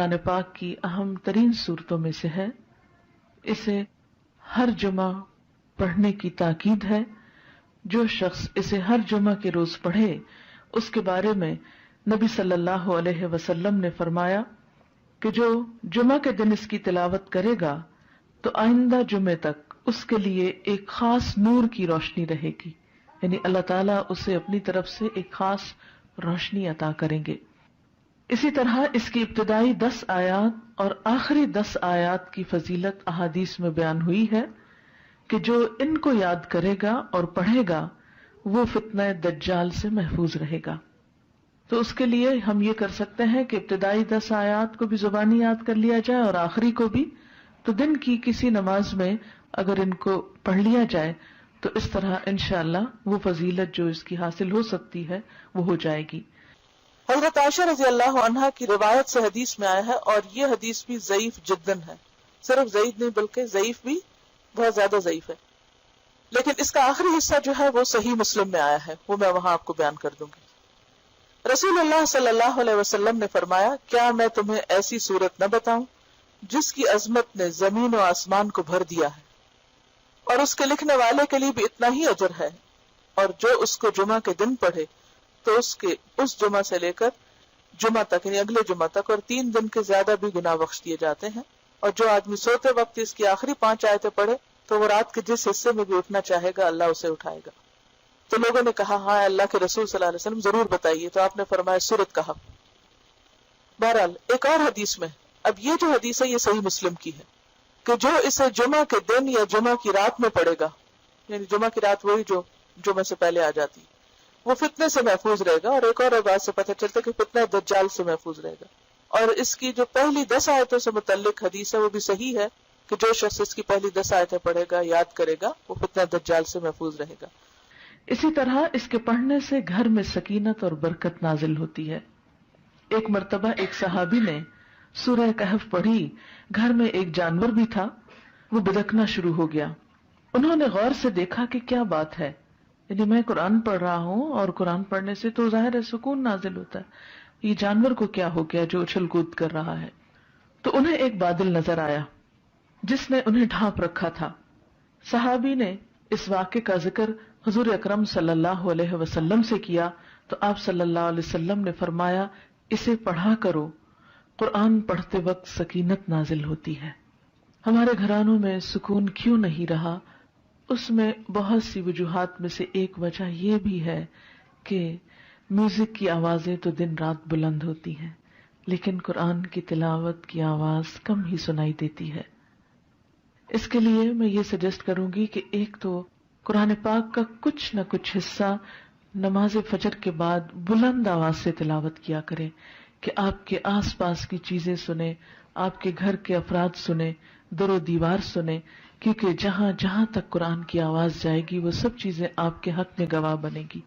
قرآن پاک کی اہم ترین صورتوں میں سے ہے. اسے ہر جمعہ پڑھنے کی تاکید ہے. جو شخص اسے ہر جمعہ کے روز پڑھے اس کے بارے میں نبی صلی اللہ علیہ وسلم نے فرمایا کہ جو جمعہ کے دن اس کی تلاوت کرے گا تو آئندہ جمعے تک اس کے لیے ایک خاص نور کی روشنی رہے گی، یعنی اللہ تعالیٰ اسے اپنی طرف سے ایک خاص روشنی عطا کریں گے. اسی طرح اس کی ابتدائی 10 آیات اور آخری 10 آیات کی فضیلت احادیث میں بیان ہوئی ہے کہ جو ان کو یاد کرے گا اور پڑھے گا وہ فتنہ دجال سے محفوظ رہے گا. تو اس کے لیے ہم یہ کر سکتے ہیں کہ ابتدائی 10 آیات کو بھی زبانی یاد کر لیا جائے اور آخری کو بھی. تو دن کی کسی نماز میں اگر ان کو پڑھ لیا جائے تو اس طرح انشاءاللہ وہ فضیلت جو اس کی حاصل ہو سکتی ہے وہ ہو جائے گی. حضرت عائشہ رضی اللہ عنہا کی روایت سے حدیث میں آیا ہے، اور یہ حدیث بھی ضعیف جداً ہے، صرف ضعیف نہیں بلکہ ضعیف بھی بہت زیادہ ضعیف ہے، لیکن اس کا آخری حصہ جو ہے وہ صحیح مسلم میں آیا ہے، وہ میں وہاں آپ کو بیان کر دوں گی. رسول اللہ صلی اللہ علیہ وسلم نے فرمایا، کیا میں تمہیں ایسی صورت نہ بتاؤں جس کی عظمت نے زمین و آسمان کو بھر دیا ہے، اور اس کے لکھنے والے کے لیے بھی اتنا ہی اجر ہے، اور جو اس کو جمعہ کے دن پڑھے تو اس جمعہ سے لے کر جمعہ تک یعنی اگلے جمعہ تک اور 3 دن کے زیادہ بھی گناہ بخش دیے جاتے ہیں. اور جو آدمی سوتے وقت اس کی آخری 5 آیتیں پڑھے تو وہ رات کے جس حصے میں بھی اٹھنا چاہے گا اللہ اسے اٹھائے گا. تو لوگوں نے کہا ہاں اللہ کے رسول صلی اللہ علیہ وسلم ضرور بتائیے، تو آپ نے فرمایا سورت کہا. بہرحال ایک اور حدیث میں، اب یہ جو حدیث ہے یہ صحیح مسلم کی ہے کہ جو اسے جمعہ کے دن یا جمعہ کی رات میں پڑھے گا، یعنی جمعہ کی رات وہی جو جمعہ سے پہلے آ جاتی، وہ فتنے سے محفوظ رہے گا. اور ایک اور بات سے پتہ چلتا ہے کہ فتنہ دجال سے محفوظ رہے گا. اور اس کی جو پہلی 10 آیتوں سے متعلق حدیث ہے وہ بھی صحیح ہے کہ جو شخص اس کی پہلی 10 آیتیں پڑھے گا، یاد کرے گا، وہ فتنہ دجال سے محفوظ رہے گا. اسی طرح اس کے پڑھنے سے گھر میں سکینت اور برکت نازل ہوتی ہے. ایک مرتبہ ایک صحابی نے سورہ کہف پڑھی، گھر میں ایک جانور بھی تھا، وہ بدکنا شروع ہو گیا. انہوں نے غور سے دیکھا کہ کیا بات ہے، یعنی میں قرآن پڑھ رہا ہوں اور قرآن پڑھنے سے تو ظاہر ہے سکون نازل ہوتا ہے، یہ جانور کو کیا ہو گیا جو اچھل کود کر رہا ہے. تو انہیں ایک بادل نظر آیا جس نے انہیں ڈھانپ رکھا تھا. صحابی نے اس واقعے کا ذکر حضور اکرم صلی اللہ علیہ وسلم سے کیا تو آپ صلی اللہ علیہ وسلم نے فرمایا، اسے پڑھا کرو، قرآن پڑھتے وقت سکینت نازل ہوتی ہے. ہمارے گھرانوں میں سکون کیوں نہیں رہا؟ اس میں بہت سی وجوہات میں سے ایک وجہ یہ بھی ہے کہ میوزک کی آوازیں تو دن رات بلند ہوتی ہیں لیکن قرآن کی تلاوت کی آواز کم ہی سنائی دیتی ہے. اس کے لیے میں یہ سجیسٹ کروں گی کہ ایک تو قرآن پاک کا کچھ نہ کچھ حصہ نماز فجر کے بعد بلند آواز سے تلاوت کیا کریں کہ آپ کے آس پاس کی چیزیں سنیں، آپ کے گھر کے افراد سنیں، در و دیوار سنیں، کیونکہ جہاں جہاں تک قرآن کی آواز جائے گی وہ سب چیزیں آپ کے حق میں گواہ بنے گی.